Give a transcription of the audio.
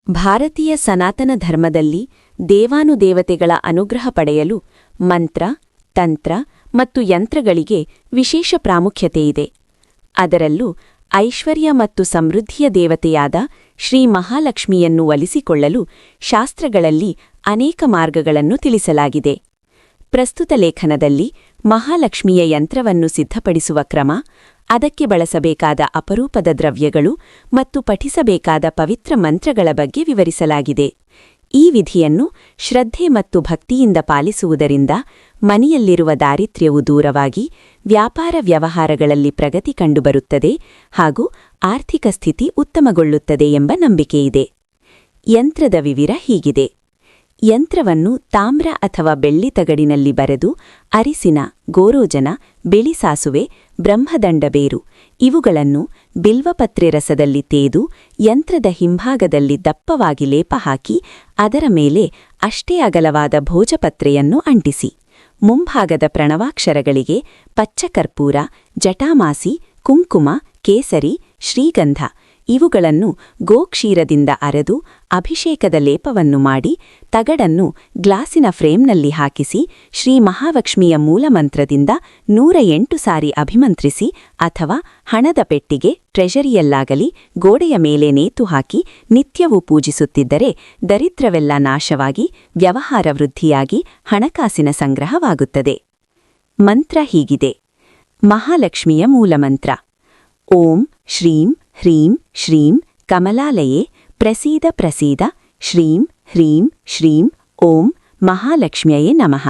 ಭಾರತೀಯ ಸನಾತನ ಧರ್ಮದಲ್ಲಿ ದೇವಾನುದೇವತೆಗಳ ಅನುಗ್ರಹ ಪಡೆಯಲು ಮಂತ್ರ, ತಂತ್ರ ಮತ್ತು ಯಂತ್ರಗಳಿಗೆ ವಿಶೇಷ ಪ್ರಾಮುಖ್ಯತೆಯಿದೆ. ಅದರಲ್ಲೂ ಐಶ್ವರ್ಯ ಮತ್ತು ಸಮೃದ್ಧಿಯ ದೇವತೆಯಾದ ಶ್ರೀ ಮಹಾಲಕ್ಷ್ಮಿಯನ್ನು ಒಲಿಸಿಕೊಳ್ಳಲು ಶಾಸ್ತ್ರಗಳಲ್ಲಿ ಅನೇಕ ಮಾರ್ಗಗಳನ್ನು ತಿಳಿಸಲಾಗಿದೆ. ಪ್ರಸ್ತುತ ಲೇಖನದಲ್ಲಿ ಮಹಾಲಕ್ಷ್ಮಿಯ ಯಂತ್ರವನ್ನು ಸಿದ್ಧಪಡಿಸುವ ಕ್ರಮ, ಅದಕ್ಕೆ ಬಳಸಬೇಕಾದ ಅಪರೂಪದ ದ್ರವ್ಯಗಳು ಮತ್ತು ಪಠಿಸಬೇಕಾದ ಪವಿತ್ರ ಮಂತ್ರಗಳ ಬಗ್ಗೆ ವಿವರಿಸಲಾಗಿದೆ. ಈ ವಿಧಿಯನ್ನು ಶ್ರದ್ಧೆ ಮತ್ತು ಭಕ್ತಿಯಿಂದ ಪಾಲಿಸುವುದರಿಂದ ಮನೆಯಲ್ಲಿರುವ ದಾರಿದ್ರ್ಯವು ದೂರವಾಗಿ ವ್ಯಾಪಾರ ವ್ಯವಹಾರಗಳಲ್ಲಿ ಪ್ರಗತಿ ಕಂಡುಬರುತ್ತದೆ ಹಾಗೂ ಆರ್ಥಿಕ ಸ್ಥಿತಿ ಉತ್ತಮಗೊಳ್ಳುತ್ತದೆ ಎಂಬ ನಂಬಿಕೆಯಿದೆ. ಯಂತ್ರದ ವಿವರ ಹೀಗಿದೆ. ಯಂತ್ರವನ್ನು ತಾಮ್ರ ಅಥವಾ ಬೆಳ್ಳಿ ತಗಡಿನಲ್ಲಿ ಬರೆದು ಅರಿಸಿನ, ಗೋರೋಜನ, ಬಿಳಿ ಸಾಸುವೆ, ಬ್ರಹ್ಮದಂಡಬೇರು ಇವುಗಳನ್ನು ಬಿಲ್ವಪತ್ರೆ ರಸದಲ್ಲಿ ತೇದು ಯಂತ್ರದ ಹಿಂಭಾಗದಲ್ಲಿ ದಪ್ಪವಾಗಿ ಲೇಪ ಹಾಕಿ ಅದರ ಮೇಲೆ ಅಷ್ಟೇ ಅಗಲವಾದ ಭೋಜಪತ್ರೆಯನ್ನು ಅಂಟಿಸಿ ಮುಂಭಾಗದ ಪ್ರಣವಾಕ್ಷರಗಳಿಗೆ ಪಚ್ಚಕರ್ಪೂರ, ಜಟಾಮಾಸಿ, ಕುಂಕುಮ, ಕೇಸರಿ, ಶ್ರೀಗಂಧ ಇವುಗಳನ್ನು ಗೋಕ್ಷೀರದಿಂದ ಅರೆದು ಅಭಿಷೇಕದ ಲೇಪವನ್ನು ಮಾಡಿ ತಗಡನ್ನು ಗ್ಲಾಸಿನ ಫ್ರೇಮ್ನಲ್ಲಿ ಹಾಕಿಸಿ ಶ್ರೀ ಮಹಾಲಕ್ಷ್ಮಿಯ ಮೂಲಮಂತ್ರದಿಂದ 108 ಸಾರಿ ಅಭಿಮಂತ್ರಿಸಿ ಅಥವಾ ಹಣದ ಪೆಟ್ಟಿಗೆ, ಟ್ರೆಷರಿಯಲ್ಲಾಗಲಿ ಗೋಡೆಯ ಮೇಲೆ ನೇತು ಹಾಕಿ ನಿತ್ಯವೂ ಪೂಜಿಸುತ್ತಿದ್ದರೆ ದರಿದ್ರವೆಲ್ಲ ನಾಶವಾಗಿ ವ್ಯವಹಾರ ವೃದ್ಧಿಯಾಗಿ ಹಣಕಾಸಿನ ಸಂಗ್ರಹವಾಗುತ್ತದೆ. ಮಂತ್ರ ಹೀಗಿದೆ. ಮಹಾಲಕ್ಷ್ಮಿಯ ಮೂಲಮಂತ್ರ: ಓಂ ಶ್ರೀಂ ಹ್ರೀಂ ಶ್ರೀಂ ಕಮಲಾಲಯೇ ಪ್ರಸೀದ ಪ್ರಸೀದ ಶ್ರೀಂ ಹ್ರೀಂ ಶ್ರೀಂ ಓಂ ಮಹಾಲಕ್ಷ್ಮ್ಯಯೇ ನಮಃ.